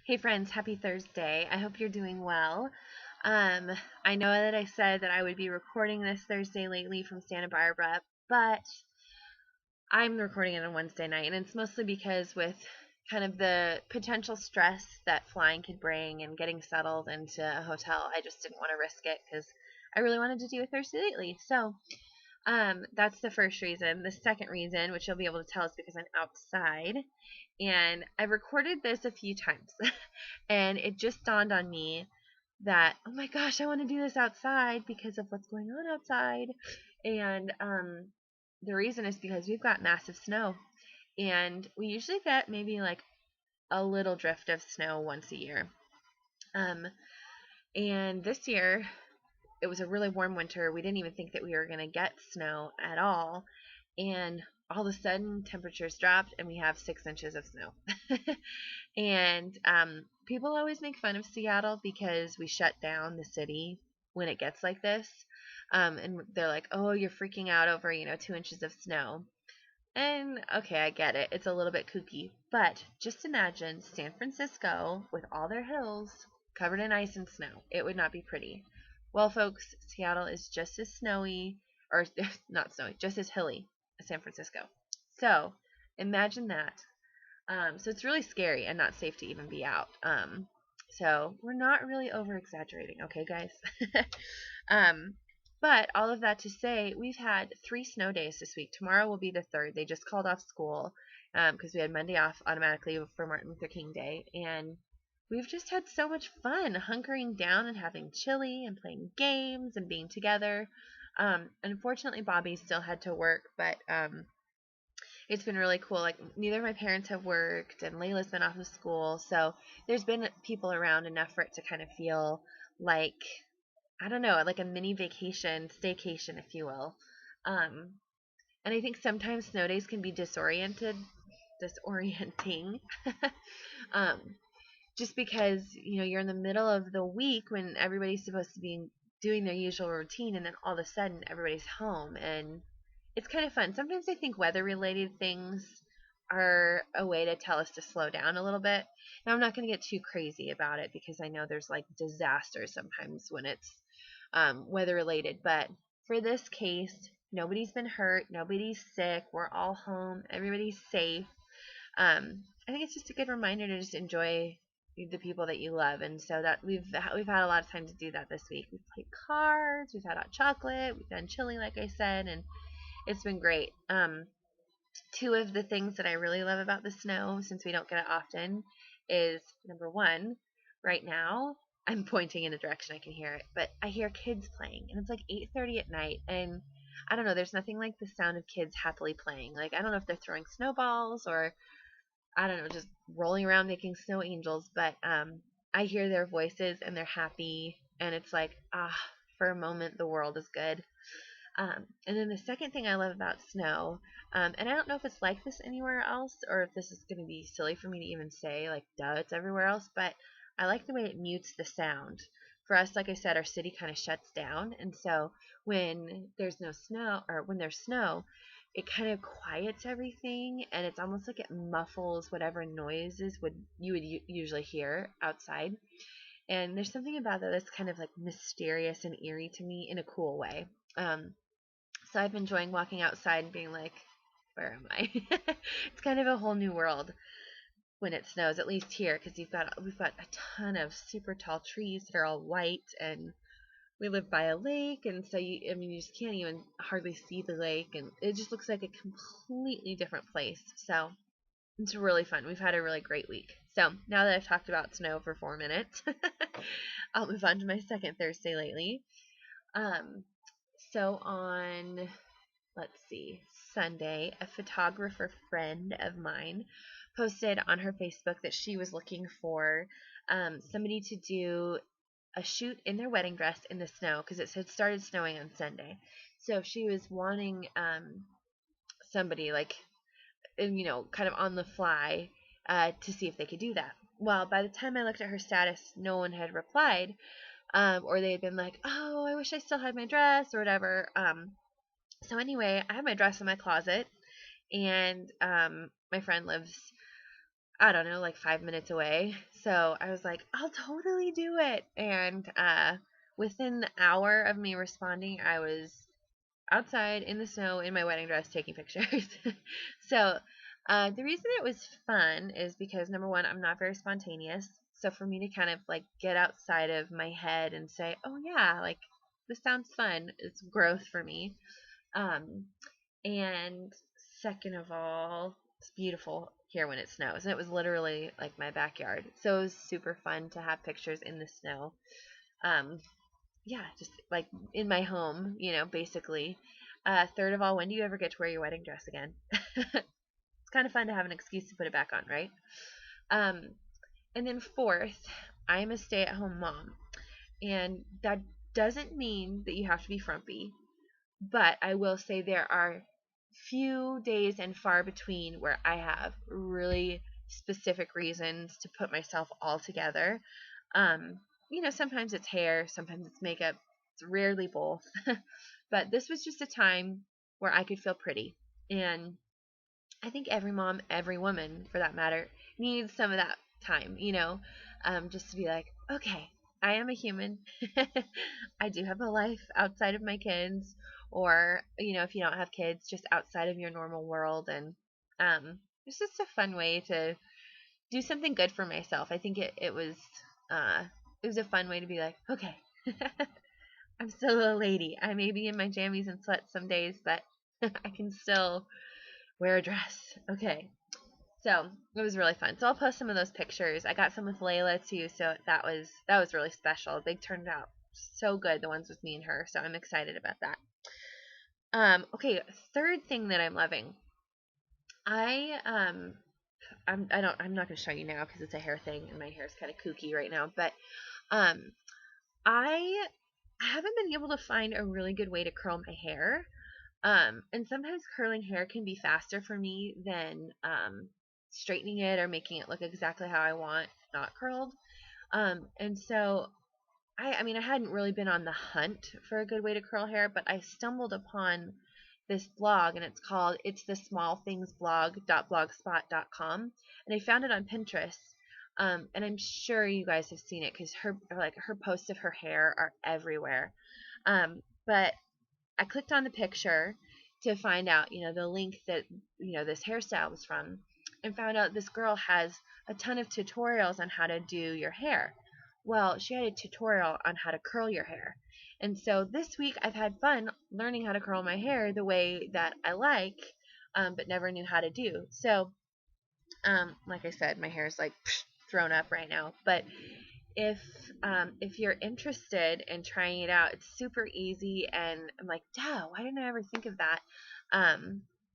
Hey friends, happy Thursday. I hope you're doing well. Um, I know that I said that I would be recording this Thursday lately from Santa Barbara, but I'm recording it on Wednesday night, and it's mostly because with kind of the potential stress that flying could bring and getting settled into a hotel, I just didn't want to risk it because I really wanted to do a Thursday lately. So that's the first reason. The second reason, which you'll be able to tell, is because I'm outside. And I've recorded this a few times. And it just dawned on me that, oh my gosh, I want to do this outside because of what's going on outside. And the reason is because we've got massive snow. And we usually get maybe like a little drift of snow once a year. Um, and this year, it was a really warm winter. We didn't even think that we were going to get snow at all. And all of a sudden, temperatures dropped and we have 6 inches of snow. And people always make fun of Seattle because we shut down the city when it gets like this. And they're like, oh, you're freaking out over, 2 inches of snow. And okay, I get it. It's a little bit kooky. But just imagine San Francisco with all their hills covered in ice and snow. It would not be pretty. Well, folks, Seattle is just as snowy, or not snowy, just as hilly as San Francisco. So imagine that. So it's really scary and not safe to even be out. So we're not really over exaggerating, okay, guys? um, but all of that to say, we've had 3 snow days this week. Tomorrow will be the third. They just called off school because we had Monday off automatically for Martin Luther King Day. And we've just had so much fun hunkering down and having chili and playing games and being together. Unfortunately, Bobby still had to work, but it's been really cool. Like, neither of my parents have worked, and Layla's been off of school, so there's been people around enough for it to kind of feel like, I don't know, like a mini vacation, staycation, if you will. Um, and I think sometimes snow days can be disorienting, um, just because you're in the middle of the week when everybody's supposed to be doing their usual routine, and then all of a sudden everybody's home, and it's kind of fun. Sometimes I think weather related things are a way to tell us to slow down a little bit. Now, I'm not going to get too crazy about it because I know there's like disasters sometimes when it's weather related. But for this case, nobody's been hurt, nobody's sick, we're all home, everybody's safe. I think it's just a good reminder to just enjoy the people that you love, and so that we've had a lot of time to do that this week. We've played cards, we've had hot chocolate, we've done chili, like I said, and it's been great. Two of the things that I really love about the snow, since we don't get it often, is number one, right now, I'm pointing in a direction I can hear it, but I hear kids playing, and it's like 8:30 at night, and I don't know, there's nothing like the sound of kids happily playing. Like, I don't know if they're throwing snowballs or, I don't know, just rolling around making snow angels, but I hear their voices and they're happy, and it's like, for a moment, the world is good. And then the second thing I love about snow, and I don't know if it's like this anywhere else or if this is going to be silly for me to even say, like, duh, it's everywhere else, but I like the way it mutes the sound. For us, like I said, our city kind of shuts down, and so when there's no snow, or when there's snow, it kind of quiets everything, and it's almost like it muffles whatever noises you would usually hear outside. And there's something about that that's kind of like mysterious and eerie to me in a cool way. Um, so I've been enjoying walking outside and being like, where am I? It's kind of a whole new world when it snows, at least here, because we've got a ton of super tall trees that are all white, and we live by a lake, and so you just can't even hardly see the lake, and it just looks like a completely different place. So it's really fun. We've had a really great week. So now that I've talked about snow for 4 minutes, I'll move on to my second Thursday lately. Um, so on, let's see, Sunday, a photographer friend of mine posted on her Facebook that she was looking for somebody to do a shoot in their wedding dress in the snow because it had started snowing on Sunday. So she was wanting somebody like, kind of on the fly to see if they could do that. Well, by the time I looked at her status, no one had replied, or they had been like, oh, I wish I still had my dress or whatever. So anyway, I have my dress in my closet, and my friend lives I don't know, like 5 minutes away. So I was like, I'll totally do it. And within the hour of me responding, I was outside in the snow in my wedding dress taking pictures. So the reason it was fun is because, number one, I'm not very spontaneous. So for me to kind of like get outside of my head and say, oh yeah, like this sounds fun, it's growth for me. Um, and second of all, it's beautiful here when it snows. And it was literally like my backyard. So it was super fun to have pictures in the snow. Um, yeah, just like in my home, basically. Third of all, when do you ever get to wear your wedding dress again? It's kind of fun to have an excuse to put it back on, right? Um, and then fourth, I'm a stay-at-home mom. And that doesn't mean that you have to be frumpy. But I will say there are few days and far between where I have really specific reasons to put myself all together. Um, sometimes it's hair, sometimes it's makeup. It's rarely both. But this was just a time where I could feel pretty. And I think every mom, every woman for that matter, needs some of that time, just to be like, okay, I am a human. I do have a life outside of my kids, or, if you don't have kids, just outside of your normal world. And it's just a fun way to do something good for myself. I think uh, it was a fun way to be like, okay, I'm still a lady. I may be in my jammies and sweats some days, but I can still wear a dress. Okay. So it was really fun. So I'll post some of those pictures. I got some with Layla too, so that was really special. They turned out so good, the ones with me and her. So I'm excited about that. Okay, third thing that I'm loving. I'm not gonna show you now because it's a hair thing and my hair is kind of kooky right now. But um, I haven't been able to find a really good way to curl my hair. And sometimes curling hair can be faster for me than straightening it or making it look exactly how I want, not curled. And so I hadn't really been on the hunt for a good way to curl hair, but I stumbled upon this blog, and it's called It's the Small Things Blog.blogspot.com, and I found it on Pinterest. And I'm sure you guys have seen it because her posts of her hair are everywhere. But I clicked on the picture to find out, the link that, this hairstyle was from, and found out this girl has a ton of tutorials on how to do your hair. Well, she had a tutorial on how to curl your hair. And so this week I've had fun learning how to curl my hair the way that I like, but never knew how to do. So, like I said, my hair is like thrown up right now. But if you're interested in trying it out, it's super easy, and I'm like, duh, why didn't I ever think of that?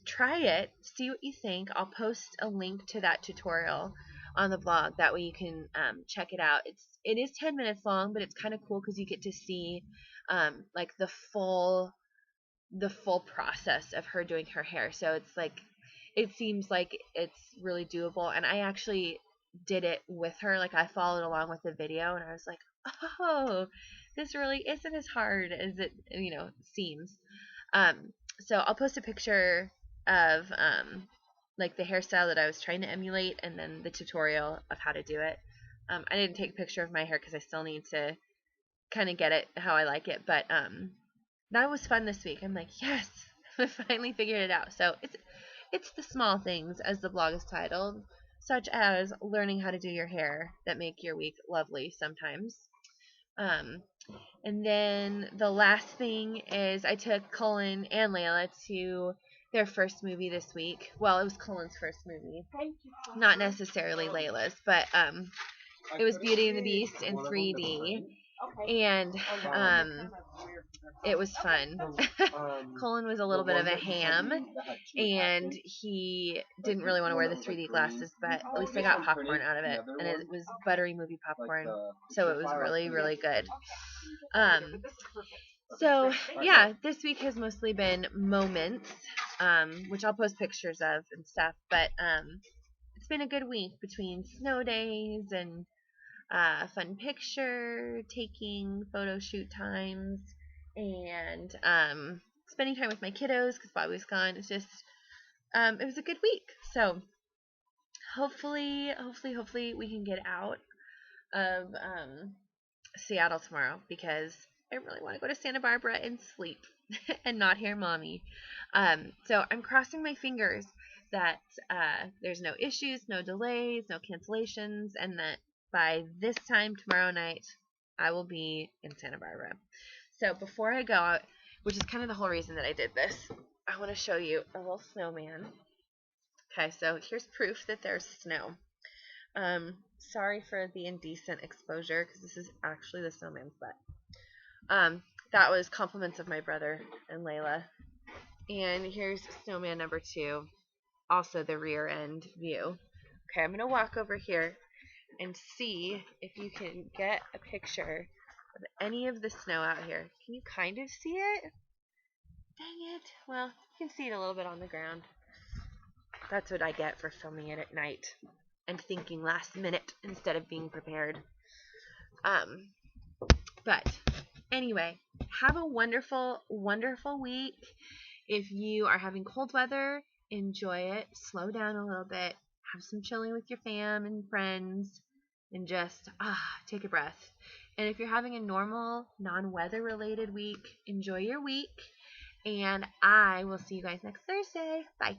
Try it, see what you think. I'll post a link to that tutorial on the blog. That way you can check it out. It is 10 minutes long, but it's kind of cool because you get to see like the full process of her doing her hair. So it's like it seems like it's really doable, and I actually did it with her. Like I followed along with the video, and I was like, oh, this really isn't as hard as it seems. Um, so I'll post a picture of like the hairstyle that I was trying to emulate, and then the tutorial of how to do it. I didn't take a picture of my hair because I still need to kind of get it how I like it, but that was fun this week. I'm like, yes, I finally figured it out. So it's the small things, as the blog is titled, such as learning how to do your hair, that make your week lovely sometimes. Um, and then the last thing is I took Cullen and Layla to their first movie this week. Well, it was Cullen's first movie, not necessarily Layla's, but it was Beauty and the Beast in 3D, and it was fun. Cullen was a little bit of a ham, and he didn't really want to wear the 3D glasses, but at least I got popcorn out of it, and it was buttery movie popcorn, so it was really, really good. So yeah, this week has mostly been moments, which I'll post pictures of and stuff, but it's been a good week between snow days and fun picture taking, photo shoot times, and spending time with my kiddos because Bobby was gone. It's just it was a good week. So hopefully we can get out of Seattle tomorrow because I really want to go to Santa Barbara and sleep and not hear mommy. So I'm crossing my fingers that there's no issues, no delays, no cancellations, and that by this time tomorrow night I will be in Santa Barbara. So before I go out, which is kind of the whole reason that I did this, I want to show you a little snowman. Okay, so here's proof that there's snow. Sorry for the indecent exposure because this is actually the snowman's butt. That was compliments of my brother and Layla. And here's snowman number 2, also the rear end view. Okay, I'm gonna walk over here and see if you can get a picture of any of the snow out here. Can you kind of see it? Dang it. Well, you can see it a little bit on the ground. That's what I get for filming it at night and thinking last minute instead of being prepared. But anyway, have a wonderful, wonderful week. If you are having cold weather, enjoy it. Slow down a little bit. Have some chilling with your fam and friends and just take a breath. And if you're having a normal, non-weather related week, enjoy your week. And I will see you guys next Thursday. Bye.